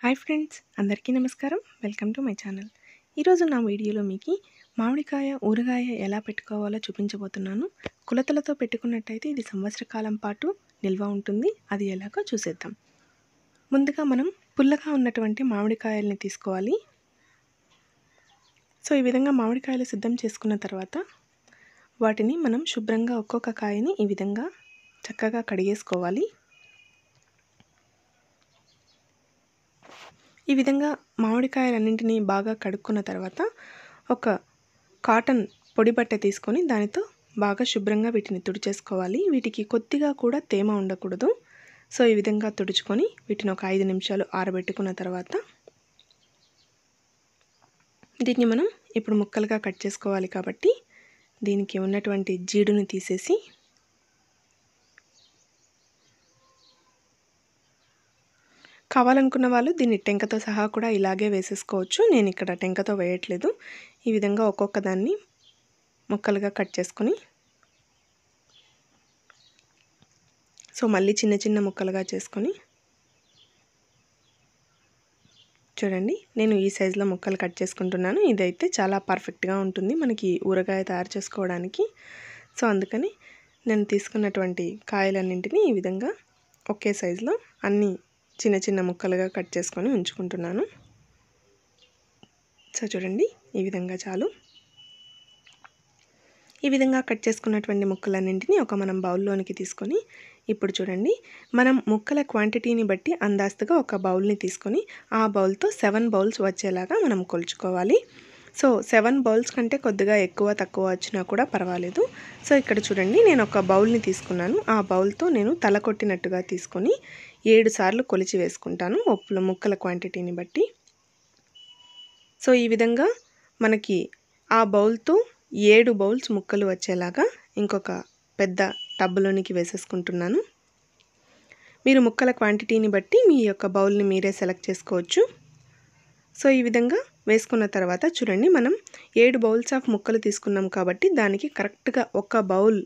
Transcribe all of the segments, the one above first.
Hi friends, అందరికీ నమస్కారం. Welcome to my channel. ఈరోజు నా వీడియోలో మీకు మామిడికాయ ఊరగాయ ఎలా పెట్టుకోవాలో చూపించబోతున్నాను. కొలతలతో పెట్టుకున్నట్టయితే ఇది సంవత్సర కాలం పాటు నిల్వ ఉంటుంది. అది ఎలాగో చూసేద్దాం. ముందుగా మనం పుల్లగా ఉన్నటువంటి మామిడికాయల్ని తీసుకోవాలి. సో ఈ విధంగా మామిడికాయలు సిద్ధం చేసుకున్న తర్వాత వాటిని మనం శుభ్రంగా ఒక్కొక్క కాయని ఈ విధంగా చక్కగా కడిగేసుకోవాలి. ఈ విధంగా మామిడికాయలన్నింటినీ బాగా కడుక్కున్న తర్వాత ఒక కాటన్ పొడి బట్ట తీసుకొని దానితో బాగా శుభ్రంగా వీటిని తుడిచేసుకోవాలి. వీటికి కొద్దిగా కూడా తేమ ఉండకూడదు. సో ఈ విధంగా తుడుచుకొని వీటిని ఒక 5 నిమిషాలు ఆరబెట్టుకున్న తర్వాత దీన్ని మనం ఇప్పుడు ముక్కలుగా కట్ చేసుకోవాలి. కాబట్టి దీనికి ఉన్నటువంటి జీడుని తీసేసి కావాలనుకున్న వాళ్ళు దీన్ని టెంకతో సహా కూడా ఇలాగే వేసేసుకోవచ్చు. నేను ఇక్కడ టెంకతో వేయట్లేదు. ఈ విధంగా ఒక్కొక్క దాన్ని ముక్కలుగా కట్ చేసుకొని సో మళ్ళీ చిన్న చిన్న ముక్కలుగా చేసుకొని చూడండి, నేను ఈ సైజులో ముక్కలు కట్ చేసుకుంటున్నాను. ఇదైతే చాలా పర్ఫెక్ట్గా ఉంటుంది మనకి ఊరగాయ తయారు చేసుకోవడానికి. సో అందుకని నేను తీసుకున్నటువంటి కాయలన్నింటినీ ఈ విధంగా ఒకే సైజులో అన్నీ చిన్న చిన్న ముక్కలుగా కట్ చేసుకొని ఉంచుకుంటున్నాను. సో చూడండి, ఈ విధంగా చాలు. ఈ విధంగా కట్ చేసుకున్నటువంటి ముక్కలన్నింటినీ మనం బౌల్లోనికి తీసుకొని ఇప్పుడు చూడండి, మనం ముక్కల క్వాంటిటీని బట్టి అందాస్తుగా ఒక బౌల్ని తీసుకొని ఆ బౌల్తో 7 బౌల్స్ వచ్చేలాగా మనం కొలుచుకోవాలి. సో 7 బౌల్స్ కంటే కొద్దిగా ఎక్కువ తక్కువ వచ్చినా కూడా పర్వాలేదు. సో ఇక్కడ చూడండి, నేను ఒక బౌల్ని తీసుకున్నాను. ఆ బౌల్తో నేను తల కొట్టినట్టుగా తీసుకొని 7 సార్లు కొలిచి వేసుకుంటాను ముక్కల క్వాంటిటీని బట్టి. సో ఈ విధంగా మనకి ఆ బౌల్తో 7 బౌల్స్ ముక్కలు వచ్చేలాగా ఇంకొక పెద్ద టబ్లోనికి వేసేసుకుంటున్నాను. మీరు ముక్కల క్వాంటిటీని బట్టి మీ యొక్క బౌల్ని మీరే సెలెక్ట్ చేసుకోవచ్చు. సో ఈ విధంగా వేసుకున్న తర్వాత చూడండి, మనం 7 బౌల్స్ ఆఫ్ ముక్కలు తీసుకున్నాం కాబట్టి దానికి కరెక్ట్గా ఒక బౌల్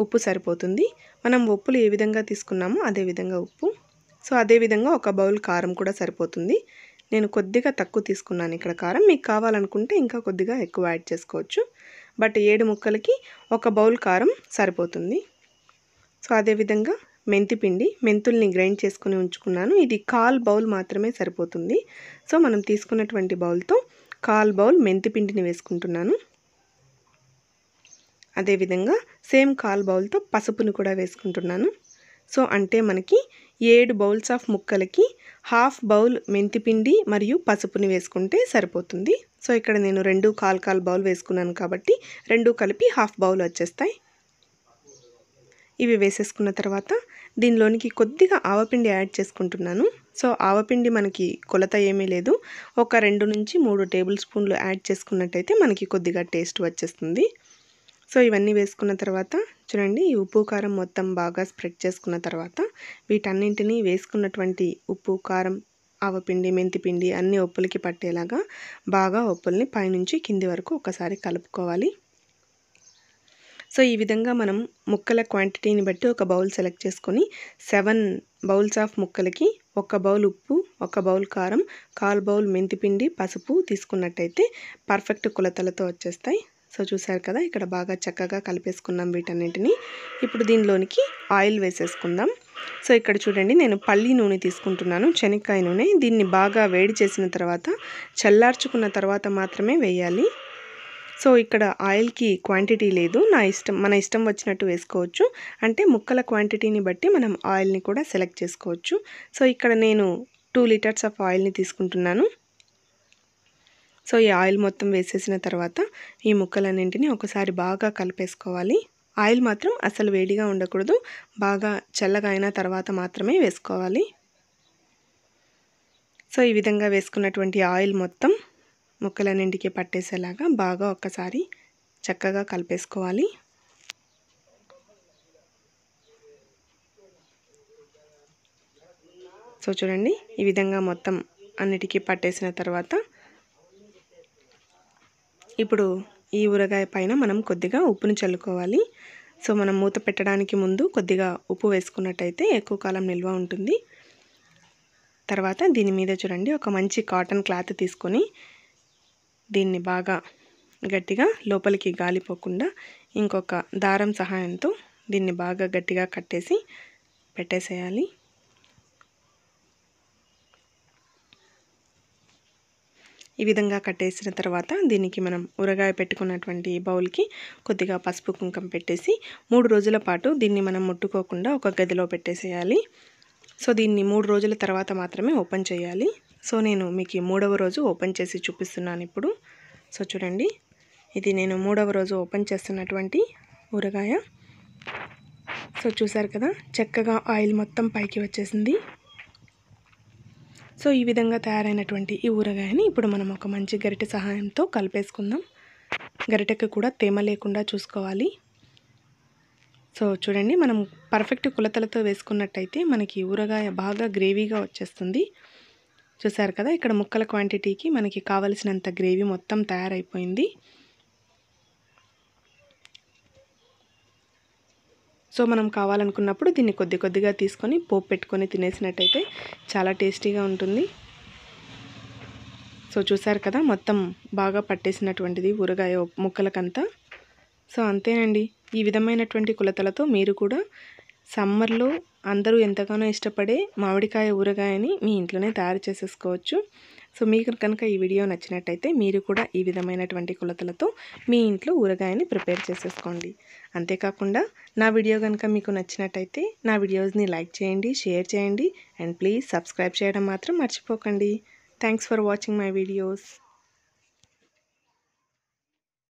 ఉప్పు సరిపోతుంది. మనం ఉప్పులు ఏ విధంగా తీసుకున్నామో అదే విధంగా ఉప్పు, సో అదేవిధంగా ఒక బౌల్ కారం కూడా సరిపోతుంది. నేను కొద్దిగా తక్కువ తీసుకున్నాను ఇక్కడ కారం. మీకు కావాలనుకుంటే ఇంకా కొద్దిగా ఎక్కువ యాడ్ చేసుకోవచ్చు. బట్ 7 ముక్కలకి ఒక బౌల్ కారం సరిపోతుంది. సో అదేవిధంగా మెంతుల్ని గ్రైండ్ చేసుకుని ఉంచుకున్నాను. ఇది 1/4 బౌల్ మాత్రమే సరిపోతుంది. సో మనం తీసుకున్నటువంటి బౌల్తో 1/4 బౌల్ మెంతిపిండిని వేసుకుంటున్నాను. అదేవిధంగా సేమ్ 1/4 బౌల్తో పసుపుని కూడా వేసుకుంటున్నాను. సో అంటే మనకి 7 బౌల్స్ ఆఫ్ ముక్కలకి 1/2 బౌల్ మెంతిపిండి మరియు పసుపుని వేసుకుంటే సరిపోతుంది. సో ఇక్కడ నేను 2 1/4 బౌల్ వేసుకున్నాను కాబట్టి 2 కలిపి 1/2 బౌల్ వచ్చేస్తాయి. ఇవి వేసేసుకున్న తర్వాత దీనిలోనికి కొద్దిగా ఆవపిండి యాడ్ చేసుకుంటున్నాను. సో ఆవపిండి మనకి కొలత ఏమీ లేదు. ఒక 2 నుంచి 3 టేబుల్ స్పూన్లు యాడ్ చేసుకున్నట్టయితే మనకి కొద్దిగా టేస్ట్ వచ్చేస్తుంది. సో ఇవన్నీ వేసుకున్న తర్వాత చూడండి, ఈ ఉప్పు కారం మొత్తం బాగా స్ప్రెడ్ చేసుకున్న తర్వాత వీటన్నింటినీ వేసుకున్నటువంటి ఉప్పు కారం ఆవపిండి మెంతిపిండి అన్ని ఉప్పులకి పట్టేలాగా బాగా ఉప్పుల్ని పైనుంచి కింది వరకు ఒకసారి కలుపుకోవాలి. సో ఈ విధంగా మనం ముక్కల క్వాంటిటీని బట్టి ఒక బౌల్ సెలెక్ట్ చేసుకొని 7 బౌల్స్ ఆఫ్ ముక్కలకి 1 బౌల్ ఉప్పు, 1 బౌల్ కారం, 1/4 బౌల్ మెంతిపిండి పసుపు తీసుకున్నట్టయితే పర్ఫెక్ట్ కొలతలతో వచ్చేస్తాయి. సో చూసారు కదా, ఇక్కడ బాగా చక్కగా కలిపేసుకున్నాం వీటన్నింటినీ. ఇప్పుడు దీనిలోనికి ఆయిల్ వేసేసుకుందాం. సో ఇక్కడ చూడండి, నేను పల్లి నూనె తీసుకుంటున్నాను, శనక్కాయ నూనె. దీన్ని బాగా వేడి చేసిన తర్వాత చల్లార్చుకున్న తర్వాత మాత్రమే వేయాలి. సో ఇక్కడ ఆయిల్కి క్వాంటిటీ లేదు, మన ఇష్టం వచ్చినట్టు వేసుకోవచ్చు. అంటే ముక్కల క్వాంటిటీని బట్టి మనం ఆయిల్ని కూడా సెలెక్ట్ చేసుకోవచ్చు. సో ఇక్కడ నేను 2 లీటర్స్ ఆఫ్ ఆయిల్ని తీసుకుంటున్నాను. సో ఈ ఆయిల్ మొత్తం వేసేసిన తర్వాత ఈ ముక్కలన్నింటినీ ఒకసారి బాగా కలిపేసుకోవాలి. ఆయిల్ మాత్రం అసలు వేడిగా ఉండకూడదు, బాగా చల్లగా అయిన తర్వాత మాత్రమే వేసుకోవాలి. సో ఈ విధంగా వేసుకున్నటువంటి ఆయిల్ మొత్తం ముక్కలన్నింటికి పట్టేసేలాగా బాగా ఒక్కసారి చక్కగా కలిపేసుకోవాలి. సో చూడండి, ఈ విధంగా మొత్తం అన్నిటికీ పట్టేసిన తర్వాత ఇప్పుడు ఈ ఊరగాయ పైన మనం కొద్దిగా ఉప్పుని చల్లుకోవాలి. సో మనం మూత పెట్టడానికి ముందు కొద్దిగా ఉప్పు వేసుకున్నట్టయితే ఎక్కువ కాలం నిల్వ ఉంటుంది. తర్వాత దీని మీద చూడండి ఒక మంచి కాటన్ క్లాత్ తీసుకొని దీన్ని బాగా గట్టిగా లోపలికి గాలిపోకుండా ఇంకొక దారం సహాయంతో దీన్ని బాగా గట్టిగా కట్టేసి పెట్టేసేయాలి. ఈ విధంగా కట్టేసిన తర్వాత దీనికి మనం ఊరగాయ పెట్టుకున్నటువంటి బౌల్కి కొద్దిగా పసుపు కుంకుమ పెట్టేసి 3 రోజుల పాటు దీన్ని మనం ముట్టుకోకుండా ఒక గదిలో పెట్టేసేయాలి. సో దీన్ని 3 రోజుల తర్వాత మాత్రమే ఓపెన్ చేయాలి. సో నేను మీకు 3వ రోజు ఓపెన్ చేసి చూపిస్తున్నాను ఇప్పుడు. సో చూడండి, ఇది నేను 3వ రోజు ఓపెన్ చేస్తున్నటువంటి ఊరగాయ. సో చూసారు కదా, చక్కగా ఆయిల్ మొత్తం పైకి వచ్చేసింది. సో ఈ విధంగా తయారైనటువంటి ఈ ఊరగాయని ఇప్పుడు మనం ఒక మంచి గరిటె సహాయంతో కలిపేసుకుందాం. గరిటెకి కూడా తేమ లేకుండా చూసుకోవాలి. సో చూడండి, మనం పర్ఫెక్ట్ కొలతలతో వేసుకున్నట్టయితే మనకి ఊరగాయ బాగా గ్రేవీగా వచ్చేస్తుంది. చూసారు కదా, ఇక్కడ ముక్కల క్వాంటిటీకి మనకి కావలసినంత గ్రేవీ మొత్తం తయారైపోయింది. సో మనం కావాలనుకున్నప్పుడు దీన్ని కొద్దిగా తీసుకొని పోపు పెట్టుకొని తినేసినట్టయితే చాలా టేస్టీగా ఉంటుంది. సో చూసారు కదా, మొత్తం బాగా పట్టేసినటువంటిది ఊరగాయ ముక్కలకంతా. సో అంతేనండి, ఈ విధమైనటువంటి కొలతలతో మీరు కూడా సమ్మర్లో అందరూ ఎంతగానో ఇష్టపడే మామిడికాయ ఊరగాయని మీ ఇంట్లోనే తయారు చేసేసుకోవచ్చు. సో మీకు కనుక ఈ వీడియో నచ్చినట్టయితే మీరు కూడా ఈ విధమైనటువంటి కొలతలతో మీ ఇంట్లో ఊరగాయని ప్రిపేర్ చేసేసుకోండి. అంతేకాకుండా నా వీడియో కనుక మీకు నచ్చినట్టయితే నా వీడియోస్ని లైక్ చేయండి, షేర్ చేయండి అండ్ ప్లీజ్ సబ్స్క్రైబ్ చేయడం మాత్రం మర్చిపోకండి. Thanks for watching my videos.